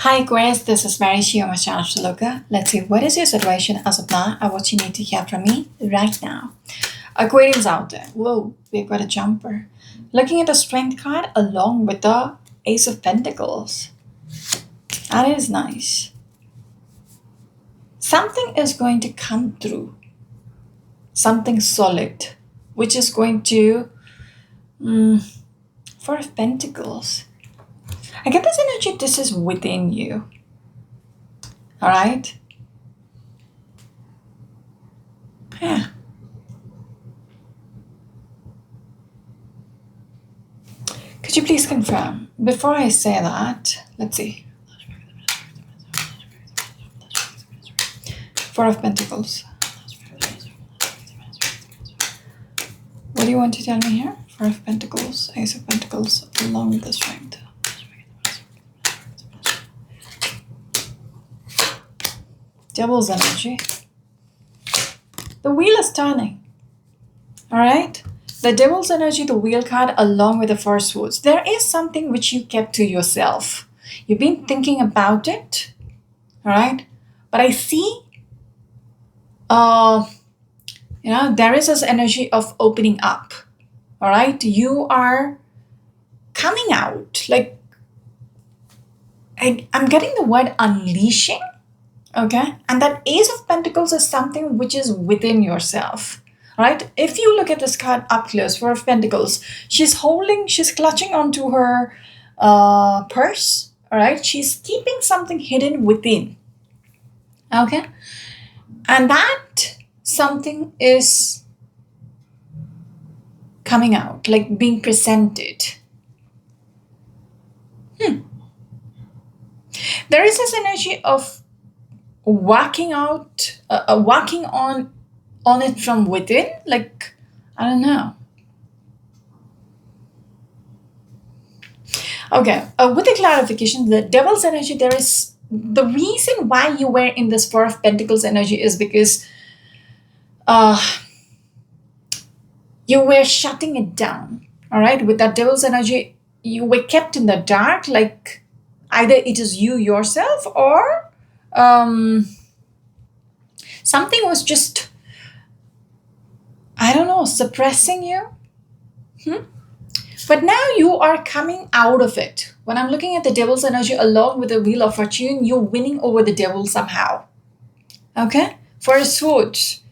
Hi, Grace. This is Mary Shio Loka. Let's see what is your situation as of now and what you need to hear from me right now. Aquarians out there. Whoa, we've got a jumper. Looking at the Strength card along with the Ace of Pentacles. That is nice. Something is going to come through. Something solid, which is going to. Four of Pentacles. I get this energy, this is within you. All right? Yeah. Could you please confirm? Before I say that, let's see. Four of Pentacles. What do you want to tell me here? Four of Pentacles, Ace of Pentacles, along with the Strength. Devil's energy. The wheel is turning. All right? The Devil's energy, the wheel card, along with the Four of Swords. There is something which you kept to yourself. You've been thinking about it. All right? But I see, there is this energy of opening up. All right? You are coming out. Like, I'm getting the word unleashing. Okay, and that Ace of Pentacles is something which is within yourself, right? If you look at this card up close, Four of Pentacles, she's clutching onto her purse, all right? She's keeping something hidden within, okay? And that something is coming out, like being presented. There is this energy of working on it from within, like, I don't know. Okay, with the clarification, the Devil's energy, there is the reason why you were in this Four of Pentacles energy is because you were shutting it down. All right, with that Devil's energy, you were kept in the dark, like either it is you yourself or something was just, I don't know, suppressing you. But now you are coming out of it. When I'm looking at the Devil's energy along with the Wheel of Fortune, you're winning over the devil somehow. Okay? Four of Swords.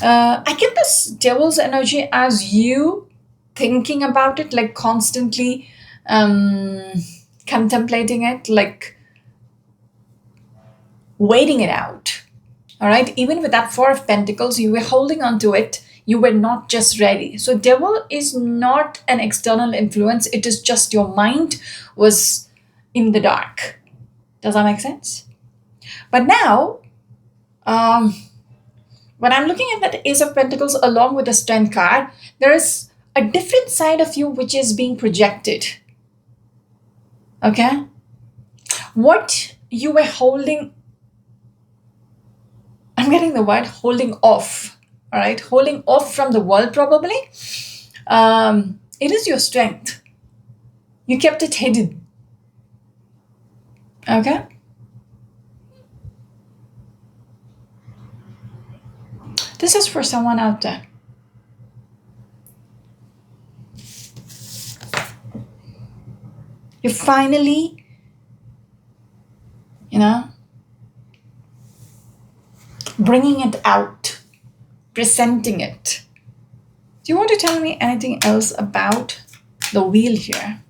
I get this Devil's energy as you thinking about it, like constantly contemplating it, like waiting it out. All right, even with that Four of Pentacles, you were holding on to it. You were not just ready. So devil is not an external influence. It is just your mind was in the dark. Does that make sense? But now, when I'm looking at that Ace of Pentacles along with the Strength card, there is a different side of you which is being projected. Okay? What you were holding, I'm getting the word holding off. All right, holding off from the world probably. It is your strength. You kept it hidden. Okay? This is for someone out there. You finally, bringing it out, presenting it. Do you want to tell me anything else about the wheel here?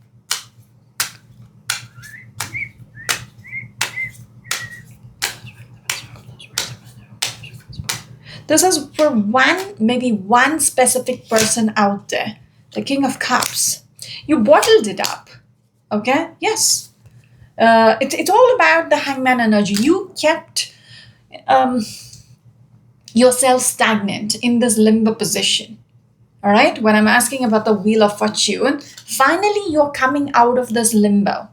This is for maybe one specific person out there. The King of Cups. You bottled it up. Okay? Yes. It's all about the Hangman energy. You kept yourself stagnant in this limbo position. All right? When I'm asking about the Wheel of Fortune, finally you're coming out of this limbo.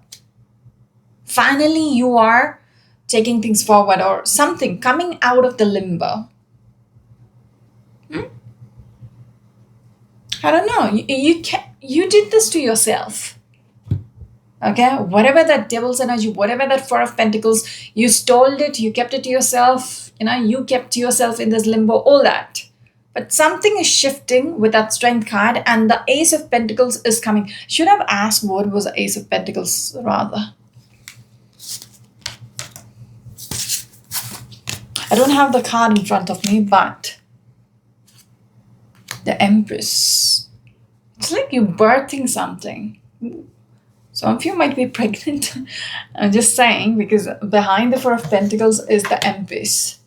Finally you are taking things forward or something, coming out of the limbo. I don't know. You did this to yourself. Okay, whatever that devil's energy, whatever that Four of Pentacles, you stole it, you kept it to yourself, you kept yourself in this limbo, all that. But something is shifting with that Strength card, and the Ace of Pentacles is coming. Should have asked what was the Ace of Pentacles rather. I don't have the card in front of me, but the Empress. It's like you're birthing something. Some of you might be pregnant. I'm just saying, because behind the Four of Pentacles is the Empress.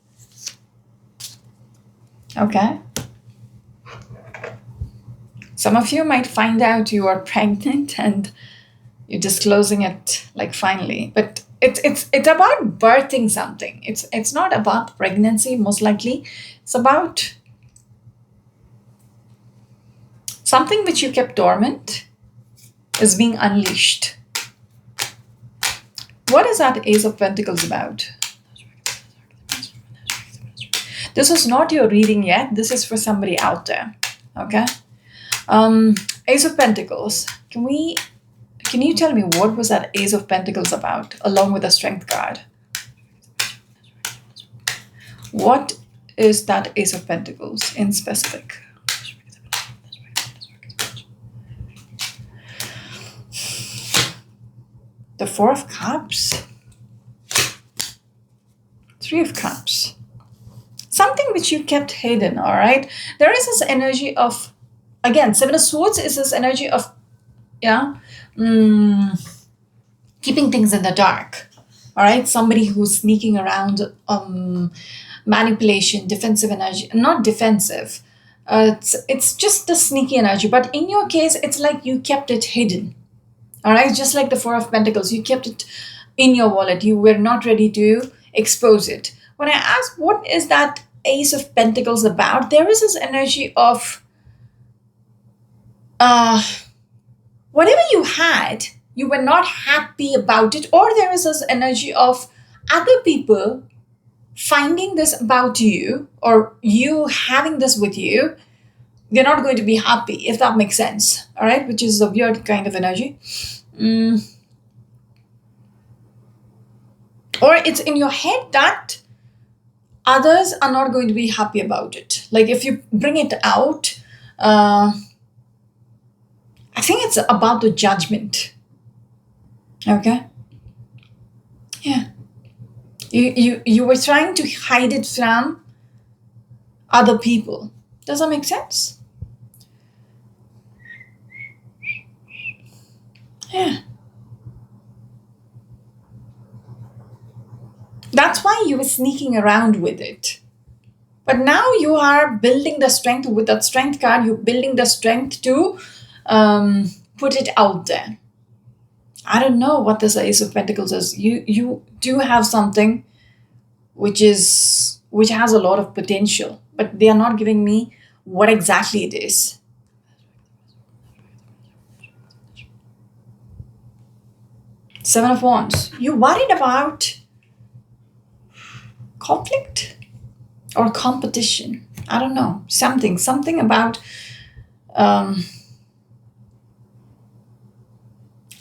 Okay. Some of you might find out you are pregnant and you're disclosing it like finally. But it's about birthing something. It's not about pregnancy, most likely. It's about something which you kept dormant is being unleashed. What is that Ace of Pentacles about? This is not your reading yet. This is for somebody out there. Okay. Ace of Pentacles. Can you tell me what was that Ace of Pentacles about, along with the Strength card? What is that Ace of Pentacles in specific? The Four of Cups. Three of Cups. Something which you kept hidden, all right? There is this energy of, again, Seven of Swords is this energy of, keeping things in the dark, all right? Somebody who's sneaking around, manipulation, defensive energy. Not defensive. It's just the sneaky energy. But in your case, it's like you kept it hidden. All right, just like the Four of Pentacles, you kept it in your wallet. You were not ready to expose it. When I ask what is that Ace of Pentacles about, there is this energy of whatever you had, you were not happy about it, or there is this energy of other people finding this about you, or you having this with you. They're not going to be happy, if that makes sense. All right, which is a weird kind of energy. Or it's in your head that others are not going to be happy about it. Like if you bring it out, I think it's about the judgment. Okay? Yeah. You were trying to hide it from other people. Does that make sense? Yeah. That's why you were sneaking around with it. But now you are building the strength with that Strength card. You're building the strength to put it out there. I don't know what this Ace of Pentacles is. You do have something which has a lot of potential, but they are not giving me what exactly it is. Seven of Wands. You worried about conflict or competition. I don't know. Something about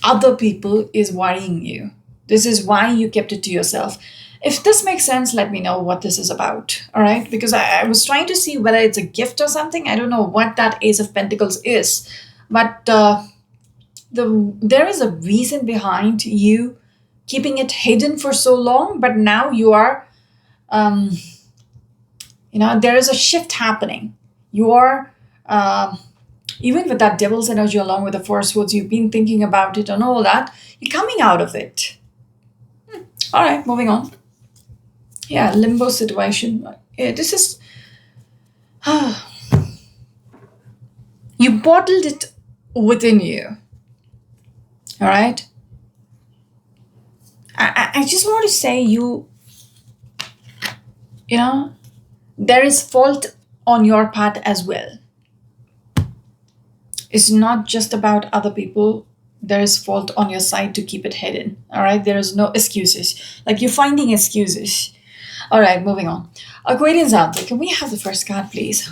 other people is worrying you. This is why you kept it to yourself. If this makes sense, let me know what this is about. All right? Because I was trying to see whether it's a gift or something. I don't know what that Ace of Pentacles is. But there is a reason behind you keeping it hidden for so long, but now you are, there is a shift happening. You are, even with that Devil's energy along with the Four of Swords, you've been thinking about it and all that. You're coming out of it. All right, moving on. Yeah, limbo situation. Yeah, this is, you bottled it within you. All right. I just want to say there is fault on your part as well. It's not just about other people. There is fault on your side to keep it hidden. All right. There is no excuses. Like you're finding excuses. All right. Moving on. Aquarians out there. Can we have the first card, please?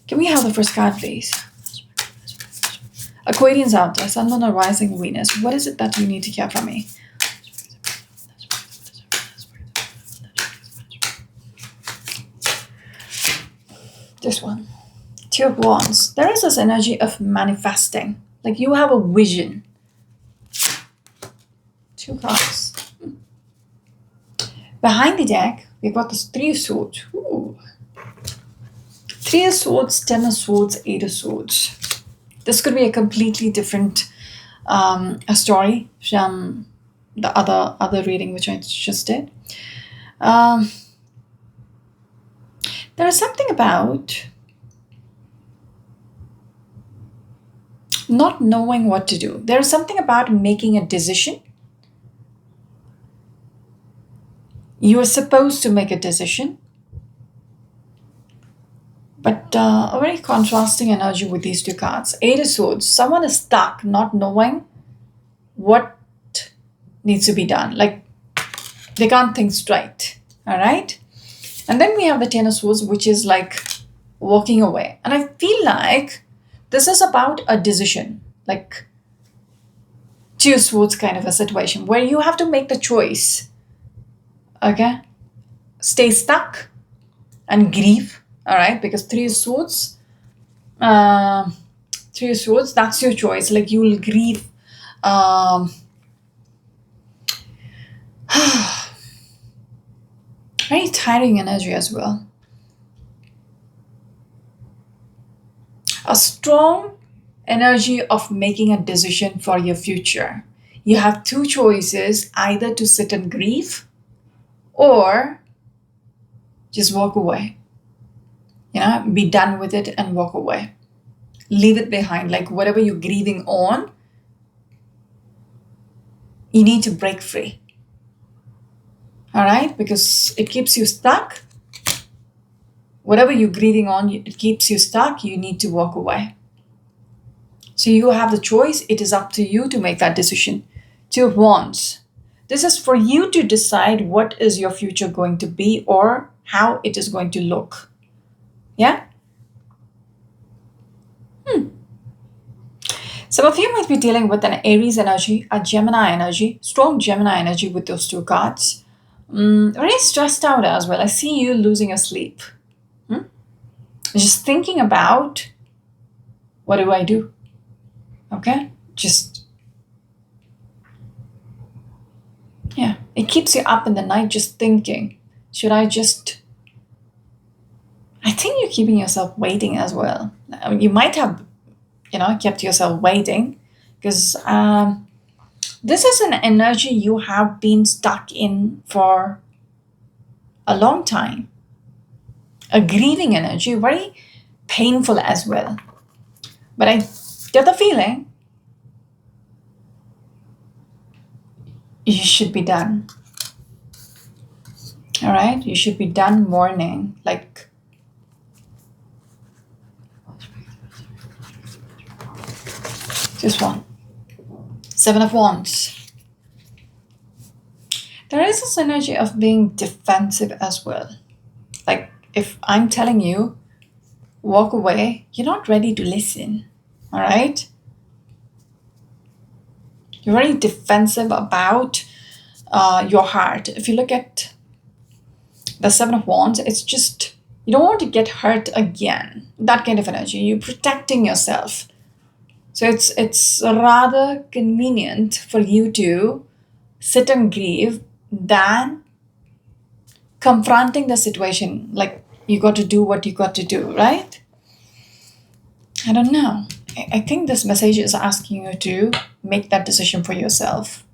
Can we have the first card, please? Aquarians out there, Sun, Moon, or Rising Venus. What is it that you need to hear from me? This one. Two of Wands. There is this energy of manifesting. Like you have a vision. Two cards. Behind the deck, we've got this Three of Swords. Ooh. Three of Swords, Ten of Swords, Eight of Swords. This could be a completely different a story from the other reading which I just did. There is something about not knowing what to do. There is something about making a decision. You are supposed to make a decision. But a very contrasting energy with these two cards. Eight of Swords. Someone is stuck, not knowing what needs to be done. Like, they can't think straight. All right? And then we have the Ten of Swords, which is like walking away. And I feel like this is about a decision. Like, Two of Swords kind of a situation where you have to make the choice. Okay? Stay stuck and grieve. All right, because Three of Swords, that's your choice. Like you will grieve. Very tiring energy as well. A strong energy of making a decision for your future. You have two choices, either to sit and grieve or just walk away. Be done with it and walk away. Leave it behind. Like whatever you're grieving on, you need to break free. All right? Because it keeps you stuck. Whatever you're grieving on, it keeps you stuck. You need to walk away. So you have the choice. It is up to you to make that decision. Two of Wands. This is for you to decide what is your future going to be or how it is going to look. Yeah? Some of you might be dealing with an Aries energy, a Gemini energy, strong Gemini energy with those two cards. Very stressed out as well. I see you losing your sleep. Just thinking about, what do I do? Okay? It keeps you up in the night just thinking, should I just... I think you're keeping yourself waiting as well. I mean, you might have, kept yourself waiting because this is an energy you have been stuck in for a long time. A grieving energy, very painful as well. But I get the feeling you should be done. All right? You should be done mourning. Like, this one. Seven of Wands. There is this energy of being defensive as well. Like, if I'm telling you, walk away, you're not ready to listen. All right? You're very defensive about your heart. If you look at the Seven of Wands, it's just, you don't want to get hurt again. That kind of energy. You're protecting yourself. So it's rather convenient for you to sit and grieve than confronting the situation. Like, you got to do what you got to do, right? I don't know. I think this message is asking you to make that decision for yourself.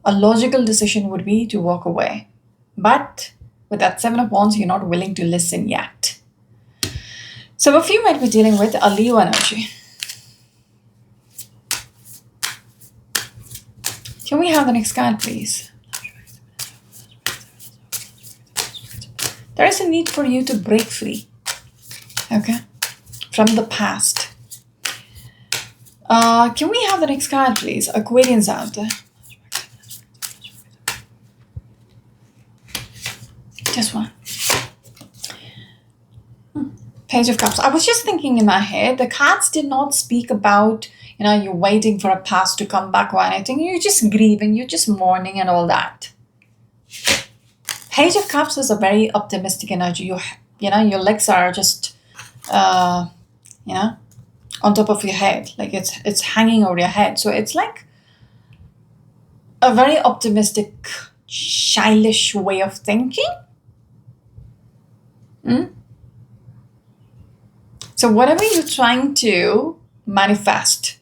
A logical decision would be to walk away. But with that Seven of Wands, you're not willing to listen yet. Some of you might be dealing with a Leo energy. Can we have the next card, please? There is a need for you to break free, okay, from the past. Can we have the next card, please? Aquarians out there. Just one. Page of Cups. I was just thinking in my head, the cards did not speak about, you're waiting for a past to come back or anything. You're just grieving, you're just mourning and all that. Page of Cups is a very optimistic energy. Your legs are just, on top of your head. Like it's hanging over your head. So it's like a very optimistic, childish way of thinking. So whatever you're trying to manifest,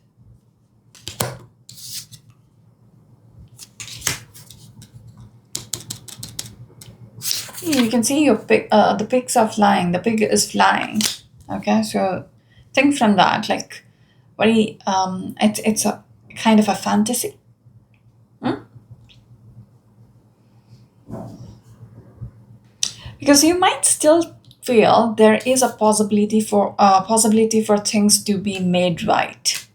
you can see your pig. The pigs are flying. The pig is flying. Okay, so think from that. Like very, it's a kind of a fantasy. Because you might still feel there is a possibility for things to be made right.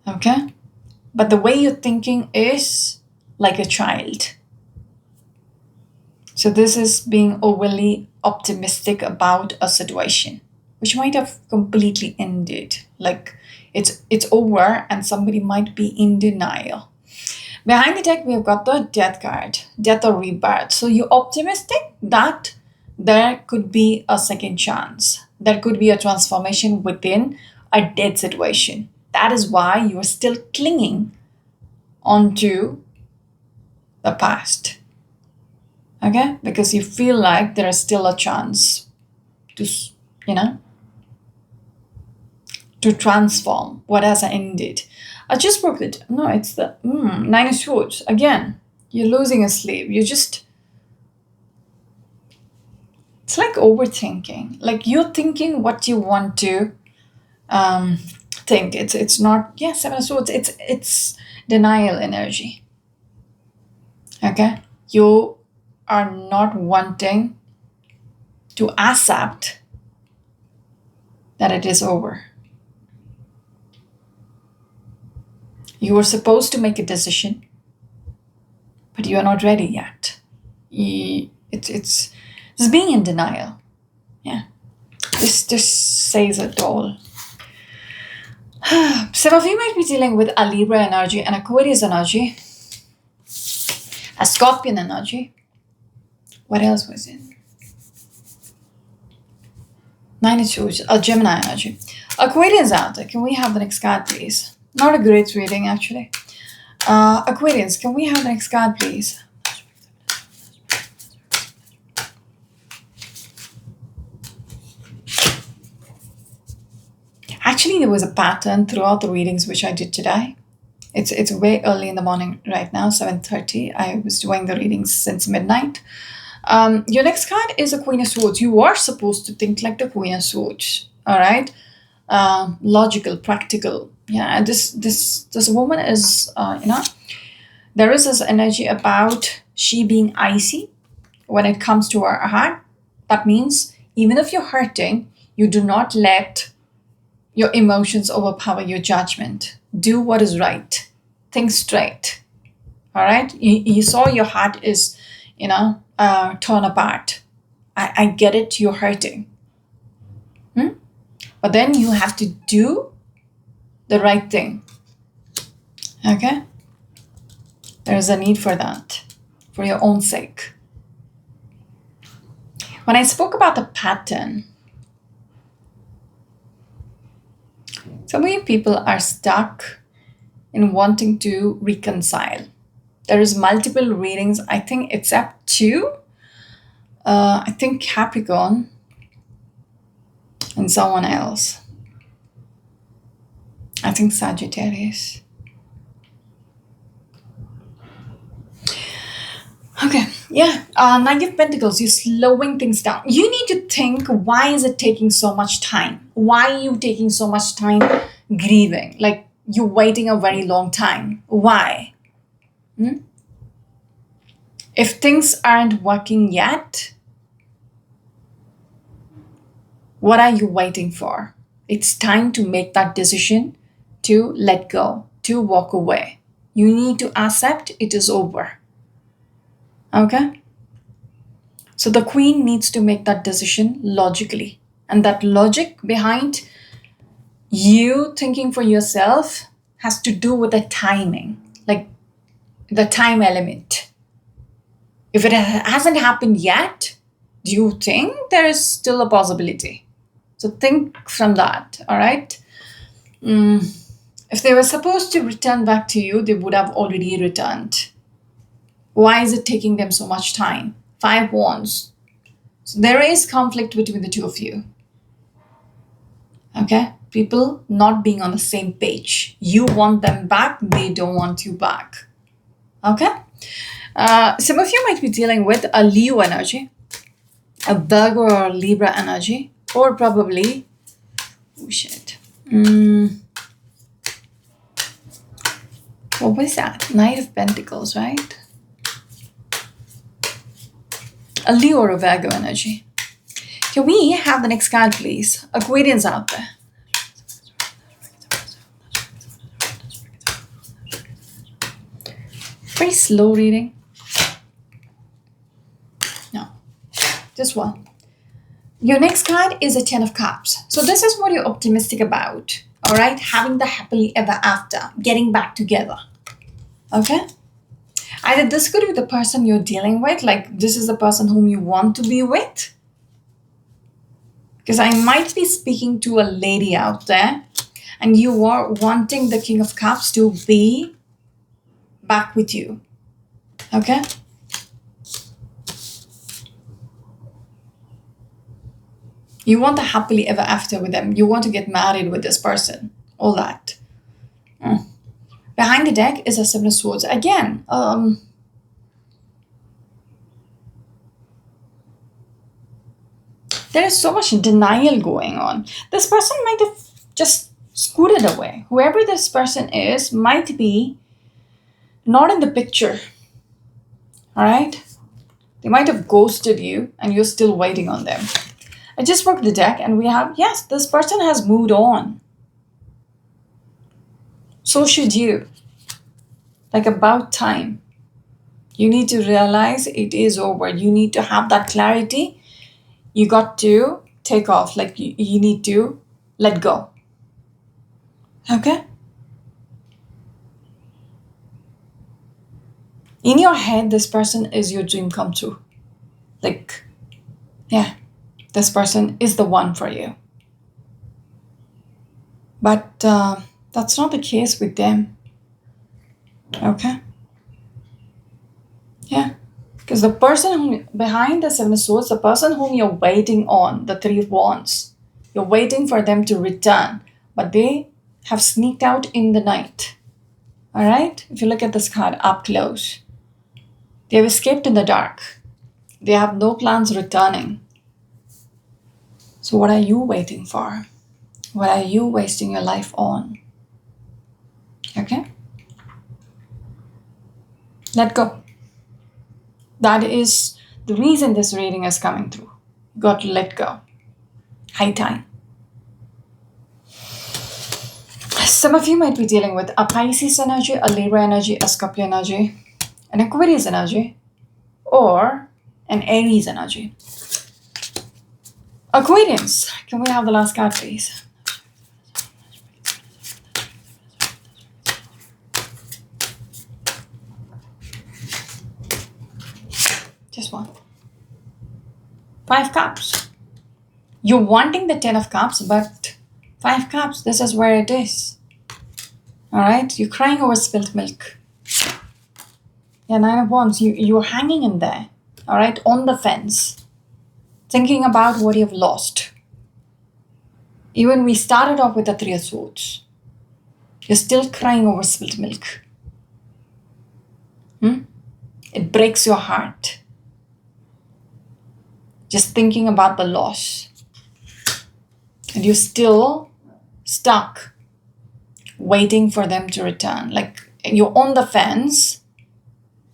Okay, but the way you're thinking is like a child. So this is being overly optimistic about a situation, which might have completely ended. Like it's over, and somebody might be in denial. Behind the deck, we've got the Death card, Death or Rebirth. So you're optimistic that there could be a second chance. There could be a transformation within a dead situation. That is why you are still clinging onto the past. Okay? Because you feel like there is still a chance to, to transform what has ended. I just broke it. No, it's the Nine of Swords. Again, you're losing a sleep. It's like overthinking. Like you're thinking what you want to think. It's not, Seven of Swords. It's denial energy. Okay? You are not wanting to accept that it is over. You were supposed to make a decision, but you are not ready yet. It's being in denial. Yeah. This says it all. Some of you might be dealing with a Libra energy, an Aquarius energy, a Scorpion energy. What else was it? Nine of Swords, a Gemini energy. Aquarius out there. Can we have the next card, please? Not a great reading, actually. Aquarians, can we have the next card, please? Actually, there was a pattern throughout the readings which I did today. It's way early in the morning right now, 7:30. I was doing the readings since midnight. Your next card is a Queen of Swords. You are supposed to think like the Queen of Swords. All right? Logical, practical. Yeah, this woman is, there is this energy about she being icy when it comes to her heart. That means even if you're hurting, you do not let your emotions overpower your judgment. Do what is right. Think straight. All right? You saw your heart is, torn apart. I get it, you're hurting. But then you have to do the right thing. Okay? There is a need for that, for your own sake. When I spoke about the pattern, so many people are stuck in wanting to reconcile. There is multiple readings, I think, except two. I think Capricorn and someone else. I think Sagittarius. Okay, yeah. Nine of Pentacles, you're slowing things down. You need to think, why is it taking so much time? Why are you taking so much time grieving? Like, you're waiting a very long time. Why? If things aren't working yet, what are you waiting for? It's time to make that decision to let go, to walk away. You need to accept it is over. Okay? So the Queen needs to make that decision logically And that logic behind you thinking for yourself has to do with the timing, like the time element. If it hasn't happened yet, do you think there is still a possibility? So think from that, all right? If they were supposed to return back to you, they would have already returned. Why is it taking them so much time? 5 wands. So there is conflict between the two of you. Okay? People not being on the same page. You want them back, they don't want you back. Okay? Some of you might be dealing with a Leo energy, a Virgo or a Libra energy, or probably, oh shit. What was that? Knight of Pentacles, right? A Leo or a Virgo energy. Can we have the next card, please? Aquarians out there. Very slow reading. No, just one. Your next card is a 10 of Cups. So this is what you're optimistic about. All right? Having the happily ever after. Getting back together. Okay? Either this could be the person you're dealing with. Like this is the person whom you want to be with. Because I might be speaking to a lady out there. And you are wanting the King of Cups to be back with you. Okay? You want the happily ever after with them. You want to get married with this person. All that. Behind the deck is a 7 of Swords. Again, there is so much denial going on. This person might have just scooted away. Whoever this person is might be not in the picture. All right? They might have ghosted you and you're still waiting on them. I just worked the deck and we have, yes, this person has moved on. So should you. Like about time. You need to realize it is over. You need to have that clarity. You got to take off. Like you need to let go. Okay? In your head, this person is your dream come true. Like, yeah, this person is the one for you. But that's not the case with them. Okay? Yeah. Because the person behind the 7 of Swords, the person whom you're waiting on, the 3 of Wands, you're waiting for them to return. But they have sneaked out in the night. All right? If you look at this card up close, they have escaped in the dark. They have no plans returning. So what are you waiting for? What are you wasting your life on? Okay? Let go. That is the reason this reading is coming through. You got to let go. High time. Some of you might be dealing with a Pisces energy, a Libra energy, a Scorpio energy, an Aquarius energy, or an Aries energy. Aquarians, can we have the last card, please? Just one. 5 cups. You're wanting the 10 of cups, but 5 cups, this is where it is. All right? You're crying over spilt milk. Yeah, 9 of Wands. You're hanging in there. All right? On the fence. Thinking about what you've lost. Even we started off with the 3 of Swords. You're still crying over spilt milk. It breaks your heart. Just thinking about the loss. And you're still stuck waiting for them to return. Like you're on the fence.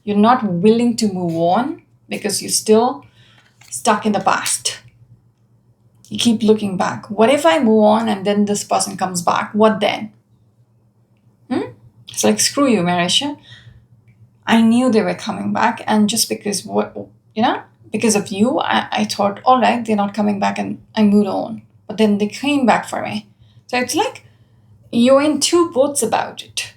You're not willing to move on because you're still stuck in the past. You keep looking back. What if I move on and then this person comes back? What then? It's like, screw you, Marisha. I knew they were coming back, and just because because of you, I thought, all right, they're not coming back, and I moved on. but then they came back for me. So it's like you're in two boats about it.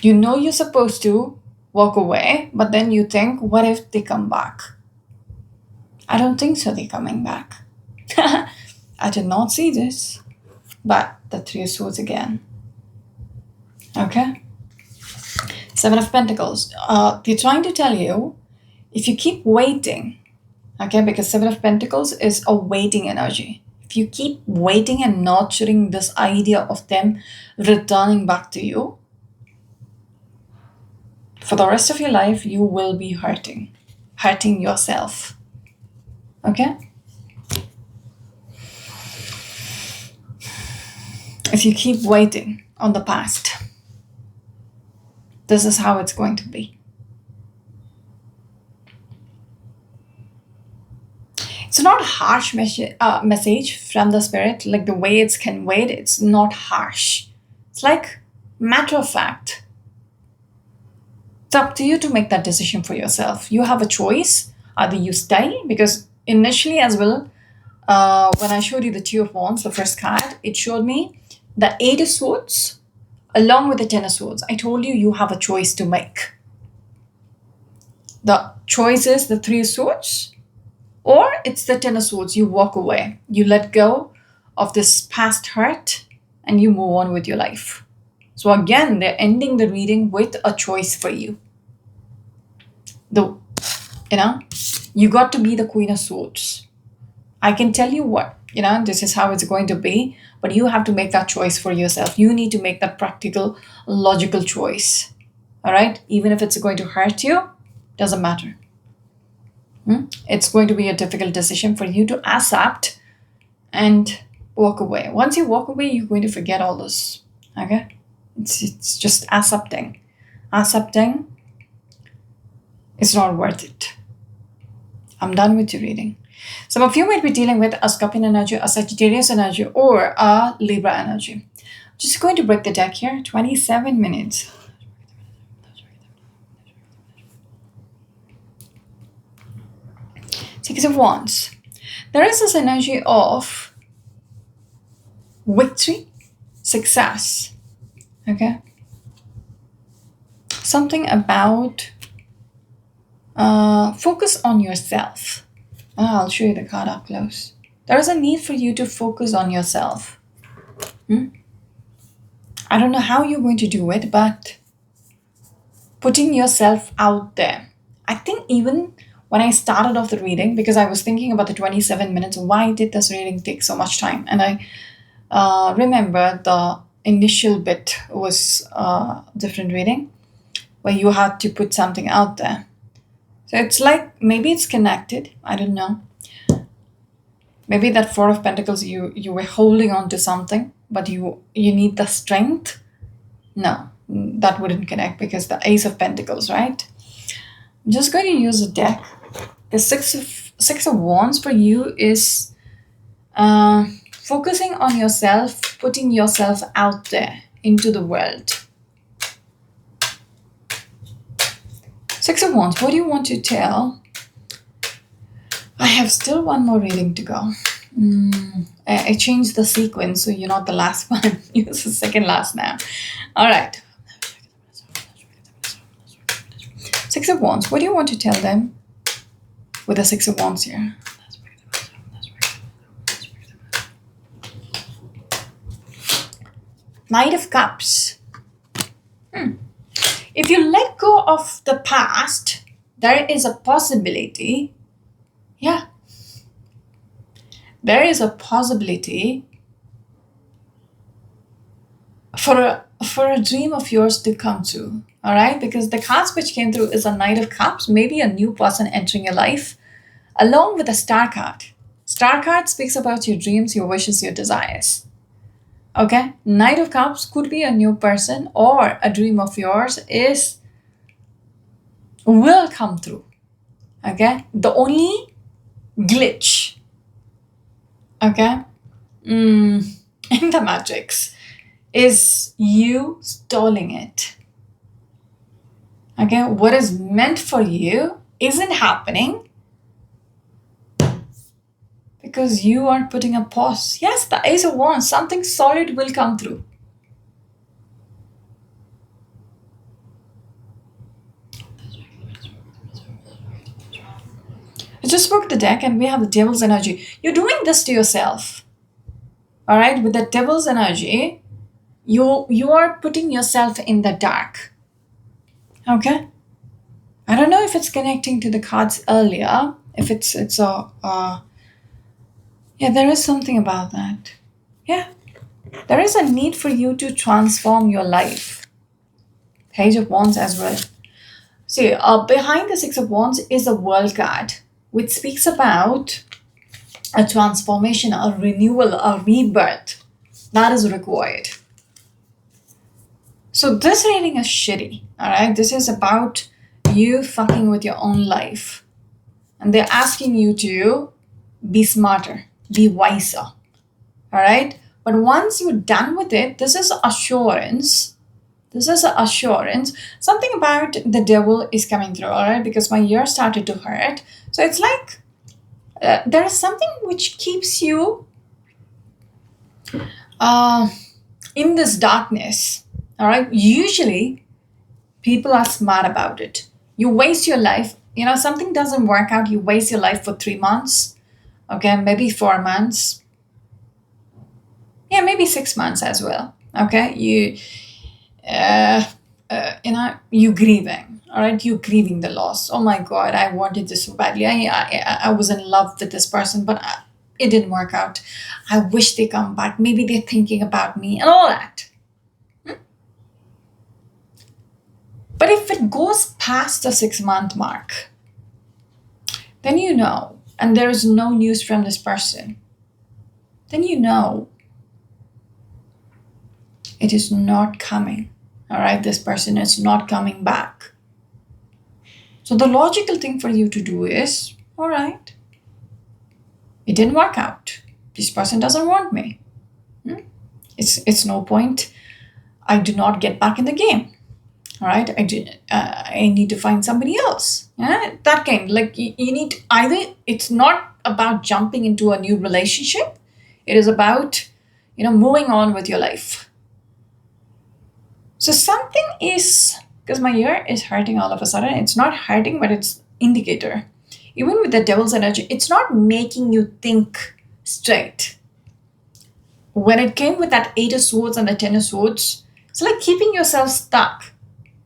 You know you're supposed to walk away, but then you think, what if they come back? I don't think so, they're coming back. I did not see this. But the Three of Swords again. Okay? Seven of Pentacles. They're trying to tell you, if you keep waiting, okay, because Seven of Pentacles is a waiting energy. If you keep waiting and nurturing this idea of them returning back to you, for the rest of your life, you will be hurting yourself. Okay? If you keep waiting on the past, this is how it's going to be. It's not a harsh message from the spirit, like the way it's conveyed, it's not harsh. It's like matter of fact. It's up to you to make that decision for yourself. You have a choice. Either you stay, because initially as well, when I showed you the Two of Wands, the first card, it showed me the Eight of Swords along with the Ten of Swords. I told you, you have a choice to make. The choice is the Three of Swords, or it's the Ten of Swords. You walk away. You let go of this past hurt and you move on with your life. So again, they're ending the reading with a choice for you. You got to be the Queen of Swords. I can tell you what, this is how it's going to be, but you have to make that choice for yourself. You need to make that practical, logical choice. All right? Even if it's going to hurt you, doesn't matter. It's going to be a difficult decision for you to accept and walk away. Once you walk away, you're going to forget all this. Okay? It's just accepting. Accepting is not worth it. I'm done with your reading. Some of you might be dealing with a Scorpion energy, a Sagittarius energy, or a Libra energy. Just going to break the deck here. 27 minutes. Six of Wands. There is this energy of victory, success. Okay? Something about focus on yourself. I'll show you the card up close. There is a need for you to focus on yourself. I don't know how you're going to do it, but putting yourself out there. I think even when I started off the reading, because I was thinking about the 27 minutes, why did this reading take so much time? And I remember the initial bit was a different reading where you had to put something out there. So it's like, maybe it's connected. I don't know. Maybe that Four of Pentacles, you were holding on to something, but you need the strength. No, that wouldn't connect because the Ace of Pentacles, right? I'm just going to use a deck. The Six of Wands for you is focusing on yourself, putting yourself out there into the world. Six of Wands, what do you want to tell? I have still one more reading to go. I changed the sequence, so you're not the last one. You're the second last now. All right. Six of Wands, what do you want to tell them with the Six of Wands here? Knight of Cups. If you let go of the past, there is a possibility. Yeah. There is a possibility for a dream of yours to come true. All right? Because the cards which came through is a Knight of Cups, maybe a new person entering your life, along with a Star card. Star card speaks about your dreams, your wishes, your desires. Okay? Knight of Cups could be a new person, or a dream of yours will come through. Okay? The only glitch, okay, in the matrix is you stalling it. Okay? What is meant for you isn't happening Because you are putting a pause. Yes, the Ace of Wands, something solid will come through. I just broke the deck and we have the Devil's energy. You're doing this to yourself. All right, with the Devil's energy, you are putting yourself in the dark. Okay? I don't know if it's connecting to the cards earlier. If it's a yeah, there is something about that. Yeah, there is a need for you to transform your life. Page of Wands as well. See, behind the Six of Wands is a World card, which speaks about a transformation, a renewal, a rebirth that is required. So this reading is shitty, all right? This is about you fucking with your own life. And they're asking you to be smarter, be wiser, all right? But once you're done with it, this is assurance. This is an assurance. Something about the devil is coming through, all right? Because my ear started to hurt. So it's like there is something which keeps you in this darkness, all right? Usually, people are smart about it. You waste your life. You know, something doesn't work out. You waste your life for 3 months, okay? Maybe 4 months. Yeah, maybe 6 months as well, okay? You grieving, all right? You grieving the loss. Oh my God, I wanted this so badly. I was in love with this person, but it didn't work out. I wish they come back. Maybe they're thinking about me and all that. But if it goes past the 6-month mark, then you know, and there is no news from this person, then you know it is not coming. All right, this person is not coming back. So the logical thing for you to do is, all right, it didn't work out. This person doesn't want me. It's no point. I do not get back in the game. All right, I need to find somebody else. Yeah, that kind. Like you need either. It's not about jumping into a new relationship. It is about, moving on with your life. So something is, because my ear is hurting all of a sudden. It's not hurting, but it's indicator. Even with the Devil's energy, it's not making you think straight. When it came with that 8 of Swords and the 10 of Swords, it's like keeping yourself stuck.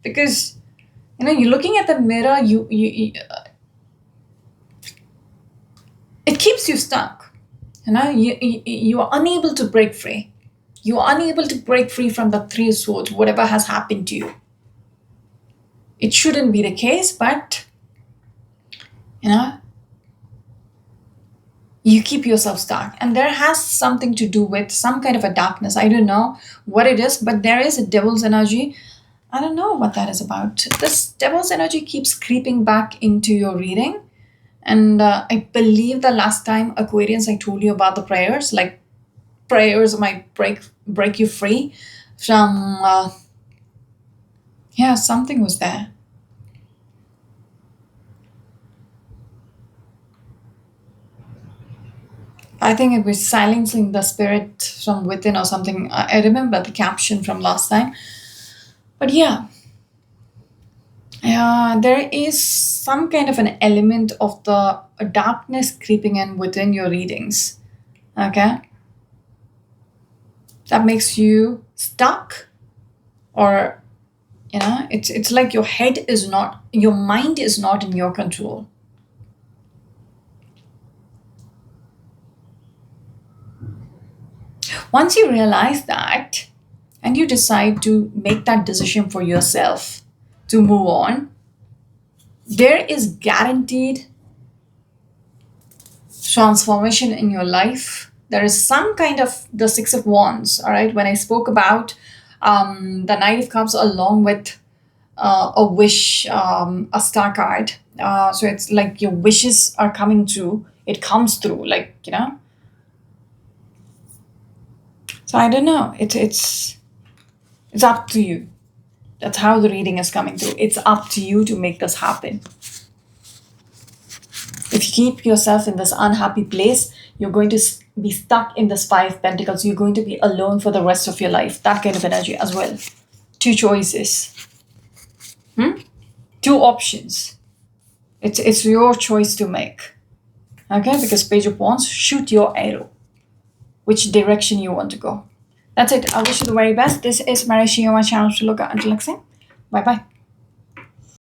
Because, you're looking at the mirror, it keeps you stuck. You are unable to break free. You are unable to break free from the 3 of Swords, whatever has happened to you. It shouldn't be the case, but, you keep yourself stuck. And there has something to do with some kind of a darkness. I don't know what it is, but there is a Devil's energy. I don't know what that is about. This Devil's energy keeps creeping back into your reading. And I believe the last time, Aquarians, I told you about the prayers. Like, prayers might break you free from... something was there. I think it was silencing the spirit from within or something. I remember the caption from last time. But there is some kind of an element of the darkness creeping in within your readings. Okay? That makes you stuck. Or, it's like your mind is not in your control. Once you realize that, and you decide to make that decision for yourself to move on, there is guaranteed transformation in your life. There is some kind of the 6 of Wands, all right? When I spoke about the Knight of Cups along with a wish, a star card. So it's like your wishes are coming true. It comes through, So I don't know. It's up to you. That's how the reading is coming through. It's up to you to make this happen. If you keep yourself in this unhappy place, You're going to be stuck in this Five of Pentacles. You're going to be alone for the rest of your life. That kind of energy as well. Two choices. Two options. It's your choice to make. Okay, because Page of Wands, shoot your arrow. Which direction you want to go. That's it. I wish you the very best. This is Mary. See you on my channel to look at. Until next time. Bye bye.